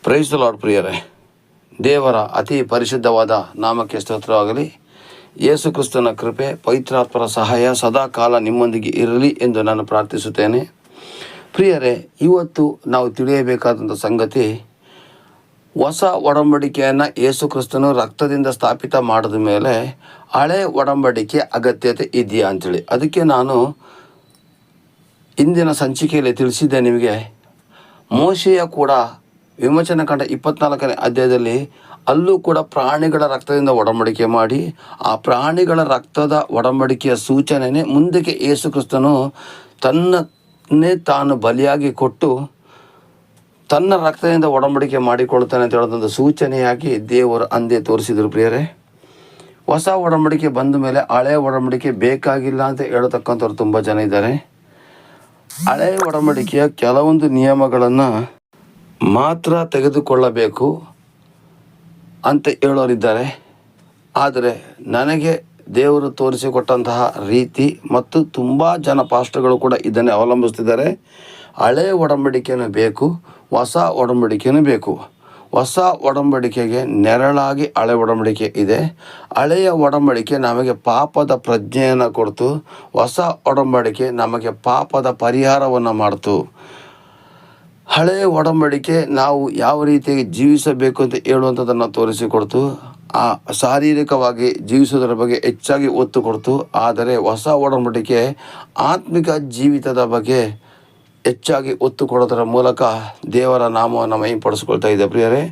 Praise the lord ಪ್ರಿಯರೇ, ದೇವರ ಅತಿ ಪರಿಶುದ್ಧವಾದ ನಾಮಕ್ಕೆ ಸ್ತೋತ್ರವಾಗಲಿ. ಯೇಸು ಕ್ರಿಸ್ತನ ಕೃಪೆ, ಪವಿತ್ರಾತ್ಮರ ಸಹಾಯ ಸದಾಕಾಲ ನಿಮ್ಮೊಂದಿಗೆ ಇರಲಿ ಎಂದು ನಾನು ಪ್ರಾರ್ಥಿಸುತ್ತೇನೆ. ಪ್ರಿಯರೇ, ಇವತ್ತು ನಾವು ತಿಳಿಯಬೇಕಾದಂಥ ಸಂಗತಿ, ಹೊಸ ಒಡಂಬಡಿಕೆಯನ್ನು ಯೇಸು ಕ್ರಿಸ್ತನು ರಕ್ತದಿಂದ ಸ್ಥಾಪಿತ ಮಾಡಿದ ಮೇಲೆ ಹಳೆ ಒಡಂಬಡಿಕೆ ಅಗತ್ಯತೆ ಇದೆಯಾ ಅಂಥೇಳಿ. ಅದಕ್ಕೆ ನಾನು ಇಂದಿನ ಸಂಚಿಕೆಯಲ್ಲಿ ತಿಳಿಸಿದ್ದೆ ನಿಮಗೆ. ಮೋಶೆಯ ಕೂಡ ವಿಮೋಚನಕಾಂಡ 24ನೇ ಅಧ್ಯಾಯದಲ್ಲಿ ಅಲ್ಲೂ ಕೂಡ ಪ್ರಾಣಿಗಳ ರಕ್ತದಿಂದ ಒಡಂಬಡಿಕೆ ಮಾಡಿ, ಆ ಪ್ರಾಣಿಗಳ ರಕ್ತದ ಒಡಂಬಡಿಕೆಯ ಸೂಚನೆಯೇ ಮುಂದಕ್ಕೆ ಯೇಸು ಕ್ರಿಸ್ತನು ತನ್ನನ್ನೇ ತಾನು ಬಲಿಯಾಗಿ ಕೊಟ್ಟು ತನ್ನ ರಕ್ತದಿಂದ ಒಡಂಬಡಿಕೆ ಮಾಡಿಕೊಳ್ತಾನೆ ಅಂತ ಹೇಳೋದೊಂದು ಸೂಚನೆಯಾಗಿ ದೇವರು ಅಂದೇ ತೋರಿಸಿದರು. ಪ್ರಿಯರೇ, ಹೊಸ ಒಡಂಬಡಿಕೆ ಬಂದ ಮೇಲೆ ಹಳೆಯ ಒಡಂಬಡಿಕೆ ಬೇಕಾಗಿಲ್ಲ ಅಂತ ಹೇಳತಕ್ಕಂಥವ್ರು ತುಂಬ ಜನ ಇದ್ದಾರೆ. ಹಳೆಯ ಒಡಂಬಡಿಕೆಯ ಕೆಲವೊಂದು ನಿಯಮಗಳನ್ನು ಮಾತ್ರ ತೆಗೆದುಕೊಳ್ಳಬೇಕು ಅಂತ ಹೇಳೋರಿದ್ದಾರೆ. ಆದರೆ ನನಗೆ ದೇವರು ತೋರಿಸಿಕೊಟ್ಟಂತಹ ರೀತಿ ಮತ್ತು ತುಂಬ ಜನ ಪಾಸ್ಟರ್ಗಳು ಕೂಡ ಇದನ್ನೇ ಅವಲಂಬಿಸ್ತಿದ್ದಾರೆ. ಹಳೆಯ ಒಡಂಬಡಿಕೆಯೂ ಬೇಕು, ಹೊಸ ಒಡಂಬಡಿಕೆಯೂ ಬೇಕು. ಹೊಸ ಒಡಂಬಡಿಕೆಗೆ ನೆರಳಾಗಿ ಹಳೆ ಒಡಂಬಡಿಕೆ ಇದೆ. ಹಳೆಯ ಒಡಂಬಡಿಕೆ ನಮಗೆ ಪಾಪದ ಪ್ರಜ್ಞೆಯನ್ನು ಕೊಡ್ತು, ಹೊಸ ಒಡಂಬಡಿಕೆ ನಮಗೆ ಪಾಪದ ಪರಿಹಾರವನ್ನು ಮಾಡ್ತು. ಹಳೆಯ ಒಡಂಬಡಿಕೆ ನಾವು ಯಾವ ರೀತಿಯಾಗಿ ಜೀವಿಸಬೇಕು ಅಂತ ಹೇಳುವಂಥದ್ದನ್ನು ತೋರಿಸಿಕೊಡ್ತು, ಆ ಶಾರೀರಿಕವಾಗಿ ಜೀವಿಸೋದರ ಬಗ್ಗೆ ಹೆಚ್ಚಾಗಿ ಒತ್ತು ಕೊಡ್ತು. ಆದರೆ ಹೊಸ ಒಡಂಬಡಿಕೆ ಆತ್ಮಿಕ ಜೀವಿತದ ಬಗ್ಗೆ ಹೆಚ್ಚಾಗಿ ಒತ್ತು ಕೊಡೋದರ ಮೂಲಕ ದೇವರ ನಾಮವನ್ನು ಮಹಿಮೆಪಡಿಸ್ಕೊಳ್ತಾ ಇದೆ. ಪ್ರಿಯರೇ,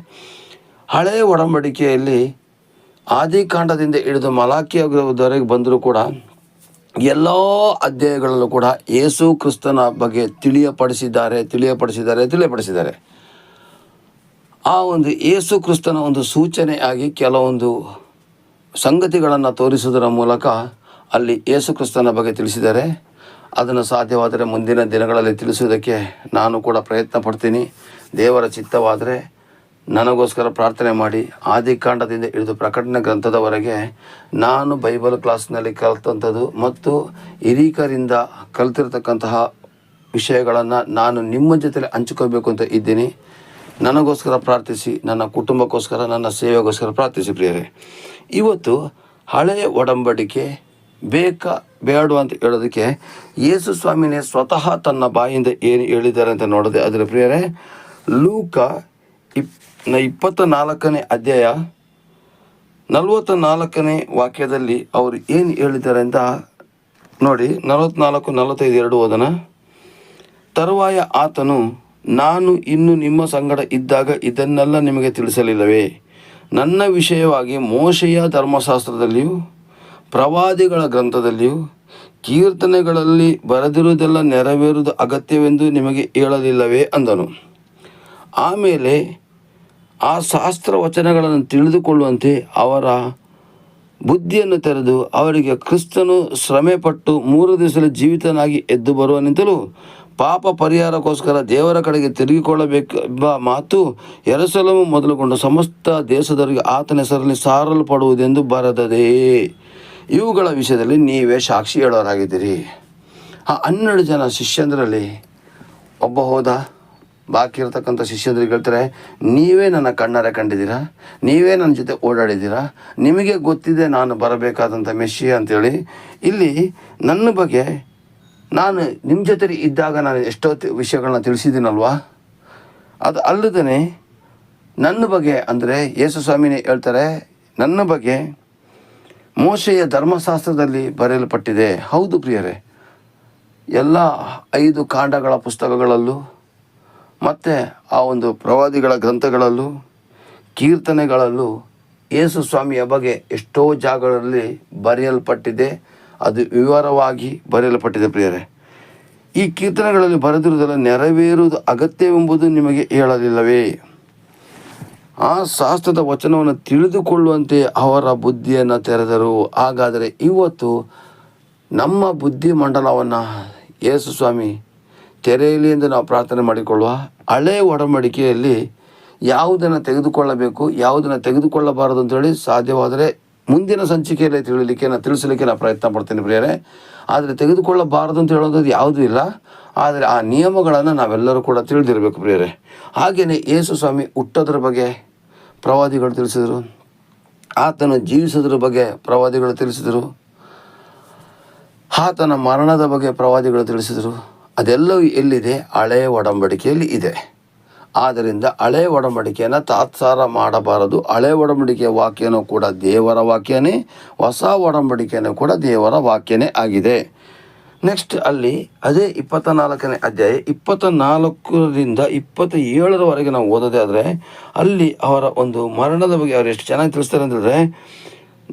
ಹಳೆಯ ಒಡಂಬಡಿಕೆಯಲ್ಲಿ ಆದಿಕಾಂಡದಿಂದ ಹಿಡಿದು ಮಲಾಕಿಯವರೆಗೆ ಬಂದರೂ ಕೂಡ ಎಲ್ಲ ಅಧ್ಯಾಯಗಳಲ್ಲೂ ಕೂಡ ಯೇಸು ಕ್ರಿಸ್ತನ ಬಗ್ಗೆ ತಿಳಿಯಪಡಿಸಿದ್ದಾರೆ. ಆ ಒಂದು ಯೇಸು ಕ್ರಿಸ್ತನ ಒಂದು ಸೂಚನೆಯಾಗಿ ಕೆಲವೊಂದು ಸಂಗತಿಗಳನ್ನು ತೋರಿಸುವುದರ ಮೂಲಕ ಅಲ್ಲಿ ಯೇಸು ಕ್ರಿಸ್ತನ ಬಗ್ಗೆ ತಿಳಿಸಿದ್ದಾರೆ. ಅದನ್ನು ಸಾಧ್ಯವಾದರೆ ಮುಂದಿನ ದಿನಗಳಲ್ಲಿ ತಿಳಿಸುವುದಕ್ಕೆ ನಾನು ಕೂಡ ಪ್ರಯತ್ನ ಪಡ್ತೀನಿ. ದೇವರ ಚಿತ್ತವಾದರೆ ನನಗೋಸ್ಕರ ಪ್ರಾರ್ಥನೆ ಮಾಡಿ. ಆದಿಕಾಂಡದಿಂದ ಹಿಡಿದು ಪ್ರಕಟಣೆ ಗ್ರಂಥದವರೆಗೆ ನಾನು ಬೈಬಲ್ ಕ್ಲಾಸ್ನಲ್ಲಿ ಕಲಿತಂಥದ್ದು ಮತ್ತು ಹಿರೀಕರಿಂದ ಕಲಿತಿರ್ತಕ್ಕಂತಹ ವಿಷಯಗಳನ್ನು ನಾನು ನಿಮ್ಮ ಜೊತೆಲಿ ಹಂಚ್ಕೋಬೇಕು ಅಂತ ಇದ್ದೀನಿ. ನನಗೋಸ್ಕರ ಪ್ರಾರ್ಥಿಸಿ, ನನ್ನ ಕುಟುಂಬಕ್ಕೋಸ್ಕರ, ನನ್ನ ಸೇವೆಗೋಸ್ಕರ ಪ್ರಾರ್ಥಿಸಿ. ಪ್ರಿಯರೇ, ಇವತ್ತು ಹಳೆಯ ಒಡಂಬಡಿಕೆ ಬೇಕಾ ಬೇಡ ಅಂತ ಹೇಳೋದಕ್ಕೆ ಯೇಸು ಸ್ವಾಮಿನೇ ಸ್ವತಃ ತನ್ನ ಬಾಯಿಂದ ಏನು ಹೇಳಿದ್ದಾರೆ ಅಂತ ನೋಡೋದೆ. ಅದರ ಪ್ರಿಯರೇ, ಲೂಕ 24ನೇ ಅಧ್ಯಾಯ 44ನೇ ವಾಕ್ಯದಲ್ಲಿ ಅವರು ಏನು ಹೇಳಿದ್ದಾರೆ ಅಂತ ನೋಡಿ. 44-45 ಓದನ. ತರುವಾಯ ಆತನು, ನಾನು ಇನ್ನು ನಿಮ್ಮ ಸಂಗಡ ಇದ್ದಾಗ ಇದನ್ನೆಲ್ಲ ನಿಮಗೆ ತಿಳಿಸಲಿಲ್ಲವೇ? ನನ್ನ ವಿಷಯವಾಗಿ ಮೋಶೆಯ ಧರ್ಮಶಾಸ್ತ್ರದಲ್ಲಿಯೂ ಪ್ರವಾದಿಗಳ ಗ್ರಂಥದಲ್ಲಿಯೂ ಕೀರ್ತನೆಗಳಲ್ಲಿ ಬರೆದಿರುವುದೆಲ್ಲ ನೆರವೇರುವುದು ಅಗತ್ಯವೆಂದು ನಿಮಗೆ ಹೇಳಲಿಲ್ಲವೇ ಅಂದನು. ಆಮೇಲೆ ಆ ಶಾಸ್ತ್ರ ವಚನಗಳನ್ನು ತಿಳಿದುಕೊಳ್ಳುವಂತೆ ಅವರ ಬುದ್ಧಿಯನ್ನು ತೆರೆದು ಅವರಿಗೆ ಕ್ರಿಸ್ತನು ಶ್ರಮೆಪಟ್ಟು 3 ದಿವಸದಲ್ಲಿ ಜೀವಿತನಾಗಿ ಎದ್ದು ಬರುವನೆಂತಲೂ ಪಾಪ ಪರಿಹಾರಕ್ಕೋಸ್ಕರ ದೇವರ ಕಡೆಗೆ ತಿರುಗಿಕೊಳ್ಳಬೇಕೆಂಬ ಮಾತು ಯೆರೂಸಲೇಮು ಮೊದಲುಗೊಂಡು ಸಮಸ್ತ ದೇಶದವರಿಗೆ ಆತನ ಹೆಸರಲ್ಲಿ ಸಾರಲ್ಪಡುವುದೆಂದು ಬರೆದದೆ. ಇವುಗಳ ವಿಷಯದಲ್ಲಿ ನೀವೇ ಸಾಕ್ಷಿ ಹೇಳೋರಾಗಿದ್ದೀರಿ. ಆ 12 ಜನ ಶಿಷ್ಯಂದರಲ್ಲಿ ಒಬ್ಬ ಹೋದ. ಬಾಕಿ ಇರತಕ್ಕಂಥ ಶಿಷ್ಯಂದ್ರಿಗೆ ಹೇಳ್ತಾರೆ, ನೀವೇ ನನ್ನ ಕಣ್ಣಾರೆ ಕಂಡಿದ್ದೀರಾ, ನೀವೇ ನನ್ನ ಜೊತೆ ಓಡಾಡಿದ್ದೀರಾ, ನಿಮಗೆ ಗೊತ್ತಿದೆ ನಾನು ಬರಬೇಕಾದಂಥ ಮೆಸ್ಸಿಯ ಅಂತೇಳಿ. ಇಲ್ಲಿ ನನ್ನ ಬಗ್ಗೆ ನಾನು ನಿಮ್ಮ ಜೊತೆ ಇದ್ದಾಗ ನಾನು ಎಷ್ಟೋ ವಿಷಯಗಳನ್ನ ತಿಳಿಸಿದ್ದೀನಲ್ವಾ? ಅದು ಅಲ್ಲದೇ ನನ್ನ ಬಗ್ಗೆ ಅಂದರೆ ಯೇಸು ಸ್ವಾಮಿನೇ ಹೇಳ್ತಾರೆ, ನನ್ನ ಬಗ್ಗೆ ಮೋಶೆಯ ಧರ್ಮಶಾಸ್ತ್ರದಲ್ಲಿ ಬರೆಯಲ್ಪಟ್ಟಿದೆ. ಹೌದು ಪ್ರಿಯರೇ, ಎಲ್ಲ 5 ಕಾಂಡಗಳ ಪುಸ್ತಕಗಳಲ್ಲೂ ಮತ್ತು ಆ ಒಂದು ಪ್ರವಾದಿಗಳ ಗ್ರಂಥಗಳಲ್ಲೂ ಕೀರ್ತನೆಗಳಲ್ಲೂ ಯೇಸು ಸ್ವಾಮಿಯ ಬಗ್ಗೆ ಎಷ್ಟೋ ಜಾಗಗಳಲ್ಲಿ ಬರೆಯಲ್ಪಟ್ಟಿದೆ. ಅದು ವಿವರವಾಗಿ ಬರೆಯಲ್ಪಟ್ಟಿದೆ. ಪ್ರಿಯರೇ, ಈ ಕೀರ್ತನೆಗಳಲ್ಲಿ ಬರೆದಿರುವುದೆಲ್ಲ ನೆರವೇರುವುದು ಅಗತ್ಯವೆಂಬುದು ನಿಮಗೆ ಹೇಳಲಿಲ್ಲವೇ? ಆ ಶಾಸ್ತ್ರದ ವಚನವನ್ನು ತಿಳಿದುಕೊಳ್ಳುವಂತೆ ಅವರ ಬುದ್ಧಿಯನ್ನು ತೆರೆದರು. ಹಾಗಾದರೆ ಇವತ್ತು ನಮ್ಮ ಬುದ್ಧಿ ಮಂಡಲವನ್ನು ಯೇಸು ಸ್ವಾಮಿ ತೆರೆಯಲಿ ಎಂದು ನಾವು ಪ್ರಾರ್ಥನೆ ಮಾಡಿಕೊಳ್ಳುವ. ಹಳೆಯ ಒಡಂಬಡಿಕೆಯಲ್ಲಿ ಯಾವುದನ್ನು ತೆಗೆದುಕೊಳ್ಳಬೇಕು, ಯಾವುದನ್ನು ತೆಗೆದುಕೊಳ್ಳಬಾರದು ಅಂತೇಳಿ ಸಾಧ್ಯವಾದರೆ ಮುಂದಿನ ಸಂಚಿಕೆಯಲ್ಲಿ ತಿಳಿಸಲಿಕ್ಕೆ ನಾನು ಪ್ರಯತ್ನ ಪಡ್ತೀನಿ ಪ್ರಿಯರೇ. ಆದರೆ ತೆಗೆದುಕೊಳ್ಳಬಾರದು ಅಂತ ಹೇಳೋದು ಯಾವುದೂ ಇಲ್ಲ. ಆದರೆ ಆ ನಿಯಮಗಳನ್ನು ನಾವೆಲ್ಲರೂ ಕೂಡ ತಿಳಿದಿರಬೇಕು ಪ್ರಿಯರೇ. ಹಾಗೆಯೇ ಯೇಸು ಸ್ವಾಮಿ ಹುಟ್ಟೋದ್ರ ಬಗ್ಗೆ ಪ್ರವಾದಿಗಳು ತಿಳಿಸಿದರು, ಆತನು ಜೀವಿಸೋದ್ರ ಬಗ್ಗೆ ಪ್ರವಾದಿಗಳು ತಿಳಿಸಿದರು, ಆತನ ಮರಣದ ಬಗ್ಗೆ ಪ್ರವಾದಿಗಳು ತಿಳಿಸಿದರು. ಅದೆಲ್ಲವೂ ಎಲ್ಲಿದೆ? ಹಳೆಯ ಒಡಂಬಡಿಕೆಯಲ್ಲಿ ಇದೆ. ಆದ್ದರಿಂದ ಹಳೆಯ ಒಡಂಬಡಿಕೆಯನ್ನು ತಾತ್ಸಾರ ಮಾಡಬಾರದು. ಹಳೆಯ ಒಡಂಬಡಿಕೆಯ ವಾಕ್ಯನೂ ಕೂಡ ದೇವರ ವಾಕ್ಯನೇ, ಹೊಸ ಒಡಂಬಡಿಕೆಯೂ ಕೂಡ ದೇವರ ವಾಕ್ಯನೇ ಆಗಿದೆ. ನೆಕ್ಸ್ಟ್ ಅಲ್ಲಿ ಅದೇ 24ನೇ ಅಧ್ಯಾಯ 24ರಿಂದ 27ರವರೆಗೆ ನಾವು ಓದೋದೇ ಆದರೆ ಅಲ್ಲಿ ಅವರ ಒಂದು ಮರಣದ ಬಗ್ಗೆ ಅವರು ಎಷ್ಟು ಚೆನ್ನಾಗಿ ತಿಳಿಸ್ತಾರೆ ಅಂತಂದರೆ,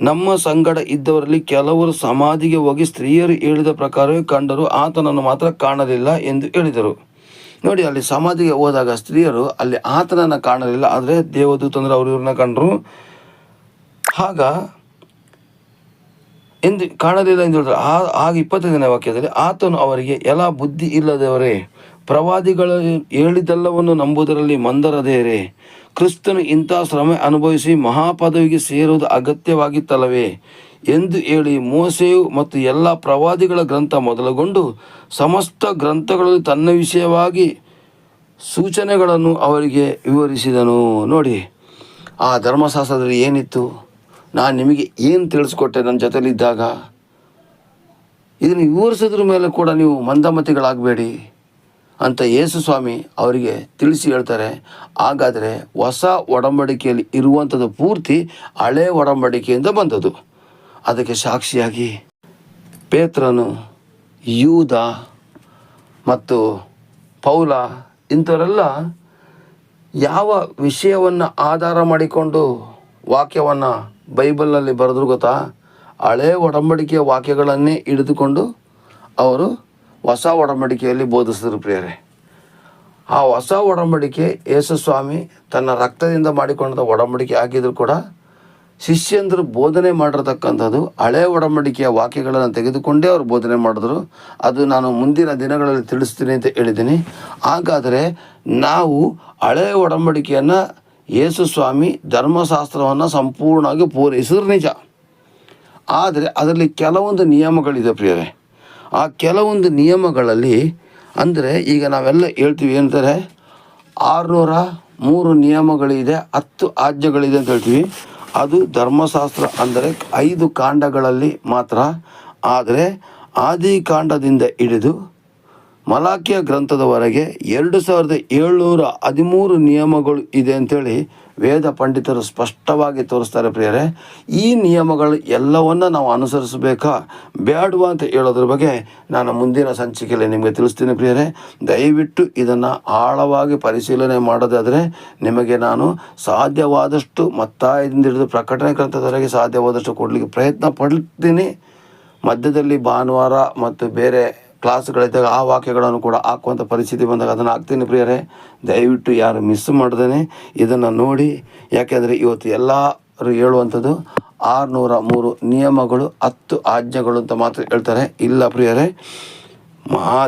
ನಮ್ಮ ಸಂಗಡ ಇದ್ದವರಲ್ಲಿ ಕೆಲವರು ಸಮಾಧಿಗೆ ಹೋಗಿ ಸ್ತ್ರೀಯರು ಹೇಳಿದ ಪ್ರಕಾರವೇ ಕಂಡರು, ಆತನನ್ನು ಮಾತ್ರ ಕಾಣಲಿಲ್ಲ ಎಂದು ಹೇಳಿದರು. ನೋಡಿ, ಅಲ್ಲಿ ಸಮಾಧಿಗೆ ಹೋದಾಗ ಸ್ತ್ರೀಯರು ಅಲ್ಲಿ ಆತನನ್ನು ಕಾಣಲಿಲ್ಲ, ಆದರೆ ದೇವದೂತಂದ್ರೆ ಅವರು ಇವ್ರನ್ನ ಕಂಡರು. ಆಗ ಎಂದು ಕಾಣಲಿಲ್ಲ ಎಂದು ಹೇಳಿದ್ರು. ಆಗ 25ನೇ ವಾಕ್ಯದಲ್ಲಿ ಆತನು ಅವರಿಗೆ, ಎಲ್ಲ ಬುದ್ಧಿ ಇಲ್ಲದವರೇ, ಪ್ರವಾದಿಗಳು ಹೇಳಿದ್ದೆಲ್ಲವನ್ನು ನಂಬುವುದರಲ್ಲಿ ಮಂದರದೇರೆ, ಕ್ರಿಸ್ತನು ಇಂಥ ಶ್ರಮೆ ಅನುಭವಿಸಿ ಮಹಾಪದವಿಗೆ ಸೇರುವುದು ಅಗತ್ಯವಾಗಿತ್ತಲ್ಲವೇ ಎಂದು ಹೇಳಿ ಮೋಸೆಯು ಮತ್ತು ಎಲ್ಲ ಪ್ರವಾದಿಗಳ ಗ್ರಂಥ ಮೊದಲುಗೊಂಡು ಸಮಸ್ತ ಗ್ರಂಥಗಳಲ್ಲಿ ತನ್ನ ವಿಷಯವಾಗಿ ಸೂಚನೆಗಳನ್ನು ಅವರಿಗೆ ವಿವರಿಸಿದನು. ನೋಡಿ, ಆ ಧರ್ಮಶಾಸ್ತ್ರದಲ್ಲಿ ಏನಿತ್ತು, ನಾನು ನಿಮಗೆ ಏನು ತಿಳಿಸ್ಕೊಟ್ಟೆ ನನ್ನ ಜೊತೆಲಿದ್ದಾಗ, ಇದನ್ನು ವಿವರಿಸೋದ್ರ ಮೇಲೆ ಕೂಡ ನೀವು ಮಂದಮತಿಗಳಾಗಬೇಡಿ ಅಂತ ಯೇಸು ಸ್ವಾಮಿ ಅವರಿಗೆ ತಿಳಿಸಿ ಹೇಳ್ತಾರೆ. ಹಾಗಾದರೆ ಹೊಸ ಒಡಂಬಡಿಕೆಯಲ್ಲಿ ಇರುವಂಥದ್ದು ಪೂರ್ತಿ ಹಳೆ ಒಡಂಬಡಿಕೆಯಿಂದ ಬಂದದ್ದು. ಅದಕ್ಕೆ ಸಾಕ್ಷಿಯಾಗಿ ಪೇತ್ರನು, ಯೂದ ಮತ್ತು ಪೌಲ ಇಂಥವರೆಲ್ಲ ಯಾವ ವಿಷಯವನ್ನು ಆಧಾರ ಮಾಡಿಕೊಂಡು ವಾಕ್ಯವನ್ನು ಬೈಬಲ್ನಲ್ಲಿ ಬರೆದ್ರು ಗೊತ್ತಾ? ಹಳೆ ಒಡಂಬಡಿಕೆಯ ವಾಕ್ಯಗಳನ್ನೇ ಹಿಡಿದುಕೊಂಡು ಅವರು ಹೊಸ ಒಡಂಬಡಿಕೆಯಲ್ಲಿ ಬೋಧಿಸಿದ್ರು ಪ್ರಿಯರೇ. ಆ ಹೊಸ ಒಡಂಬಡಿಕೆ ಯೇಸು ಸ್ವಾಮಿ ತನ್ನ ರಕ್ತದಿಂದ ಮಾಡಿಕೊಂಡ ಒಡಂಬಡಿಕೆ ಆಗಿದ್ರು ಕೂಡ ಶಿಷ್ಯಂದರು ಬೋಧನೆ ಮಾಡಿರ್ತಕ್ಕಂಥದ್ದು ಹಳೆ ಒಡಂಬಡಿಕೆಯ ವಾಕ್ಯಗಳನ್ನು ತೆಗೆದುಕೊಂಡೇ ಅವರು ಬೋಧನೆ ಮಾಡಿದ್ರು. ಅದು ನಾನು ಮುಂದಿನ ದಿನಗಳಲ್ಲಿ ತಿಳಿಸ್ತೀನಿ ಅಂತ ಹೇಳಿದ್ದೀನಿ. ಹಾಗಾದರೆ ನಾವು ಹಳೆಯ ಒಡಂಬಡಿಕೆಯನ್ನು ಯೇಸು ಸ್ವಾಮಿ ಧರ್ಮಶಾಸ್ತ್ರವನ್ನು ಸಂಪೂರ್ಣವಾಗಿ ಪೂರೈಸಿದ್ರು ನಿಜ. ಆದರೆ ಅದರಲ್ಲಿ ಕೆಲವೊಂದು ನಿಯಮಗಳಿದೆ ಪ್ರಿಯರೇ. ಆ ಕೆಲವೊಂದು ನಿಯಮಗಳಲ್ಲಿ ಅಂದರೆ ಈಗ ನಾವೆಲ್ಲ ಹೇಳ್ತೀವಿ ಏನಂತಾರೆ, 603 ನಿಯಮಗಳಿದೆ, 10 ಆಜ್ಞೆಗಳಿದೆ ಅಂತ ಹೇಳ್ತೀವಿ. ಅದು ಧರ್ಮಶಾಸ್ತ್ರ ಅಂದರೆ 5 ಕಾಂಡಗಳಲ್ಲಿ ಮಾತ್ರ. ಆದರೆ ಆದಿಕಾಂಡದಿಂದ ಹಿಡಿದು ಮಲಾಕಿಯ ಗ್ರಂಥದವರೆಗೆ 2713 ನಿಯಮಗಳು ಇದೆ ಅಂಥೇಳಿ ವೇದ ಪಂಡಿತರು ಸ್ಪಷ್ಟವಾಗಿ ತೋರಿಸ್ತಾರೆ ಪ್ರಿಯರೇ. ಈ ನಿಯಮಗಳು ಎಲ್ಲವನ್ನು ನಾವು ಅನುಸರಿಸಬೇಕಾ ಬೇಡವಾ ಅಂತ ಹೇಳೋದ್ರ ಬಗ್ಗೆ ನಾನು ಮುಂದಿನ ಸಂಚಿಕೆಯಲ್ಲಿ ನಿಮಗೆ ತಿಳಿಸ್ತೀನಿ ಪ್ರಿಯರೇ. ದಯವಿಟ್ಟು ಇದನ್ನು ಆಳವಾಗಿ ಪರಿಶೀಲನೆ ಮಾಡೋದಾದರೆ ನಿಮಗೆ ನಾನು ಸಾಧ್ಯವಾದಷ್ಟು ಮತ್ತಾಯದಿಂದ ಹಿಡಿದು ಪ್ರಕಟಣೆ ಗ್ರಂಥದವರೆಗೆ ಸಾಧ್ಯವಾದಷ್ಟು ಕೊಡಲಿಕ್ಕೆ ಪ್ರಯತ್ನ ಪಡ್ತೀನಿ. ಮಧ್ಯದಲ್ಲಿ ಭಾನುವಾರ ಮತ್ತು ಬೇರೆ ಕ್ಲಾಸ್ಗಳಿದ್ದಾಗ ಆ ವಾಕ್ಯಗಳನ್ನು ಕೂಡ ಹಾಕುವಂಥ ಪರಿಸ್ಥಿತಿ ಬಂದಾಗ ಅದನ್ನು ಹಾಕ್ತೀನಿ ಪ್ರಿಯರೇ. ದಯವಿಟ್ಟು ಯಾರು ಮಿಸ್ ಮಾಡ್ದೇ ಇದನ್ನು ನೋಡಿ. ಯಾಕೆಂದರೆ ಇವತ್ತು ಎಲ್ಲರೂ ಹೇಳುವಂಥದ್ದು 603 ನಿಯಮಗಳು 10 ಆಜ್ಞೆಗಳು ಅಂತ ಮಾತ್ರ ಹೇಳ್ತಾರೆ. ಇಲ್ಲ ಪ್ರಿಯರೇ,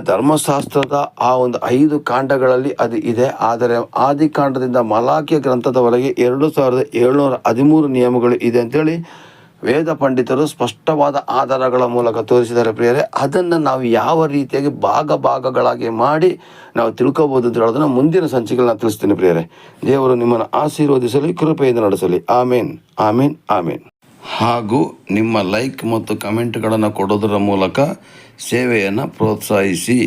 ಧರ್ಮಶಾಸ್ತ್ರದ ಆ ಒಂದು 5 ಕಾಂಡಗಳಲ್ಲಿ ಅದು ಇದೆ. ಆದರೆ ಆದಿಕಾಂಡದಿಂದ ಮಲಾಕಿಯ ಗ್ರಂಥದವರೆಗೆ 2713 ನಿಯಮಗಳು ಇದೆ ಅಂಥೇಳಿ ವೇದ ಪಂಡಿತರು ಸ್ಪಷ್ಟವಾದ ಆಧಾರಗಳ ಮೂಲಕ ತೋರಿಸಿದ್ದಾರೆ ಪ್ರಿಯರೇ. ಅದನ್ನು ನಾವು ಯಾವ ರೀತಿಯಾಗಿ ಭಾಗಗಳಾಗಿ ಮಾಡಿ ನಾವು ತಿಳ್ಕೊಬೋದು ಅಂತ ಹೇಳೋದನ್ನು ಮುಂದಿನ ಸಂಚಿಕೆಯಲ್ಲಿ ನಾನು ತಿಳಿಸ್ತೀನಿ ಪ್ರಿಯರೇ. ದೇವರು ನಿಮ್ಮನ್ನು ಆಶೀರ್ವದಿಸಲಿ, ಕೃಪೆಯಿಂದ ನಡೆಸಲಿ. ಆಮೇನ್, ಆಮೇನ್, ಆಮೇನ್. ಹಾಗೂ ನಿಮ್ಮ ಲೈಕ್ ಮತ್ತು ಕಮೆಂಟ್ಗಳನ್ನು ಕೊಡೋದರ ಮೂಲಕ ಸೇವೆಯನ್ನು ಪ್ರೋತ್ಸಾಹಿಸಿ.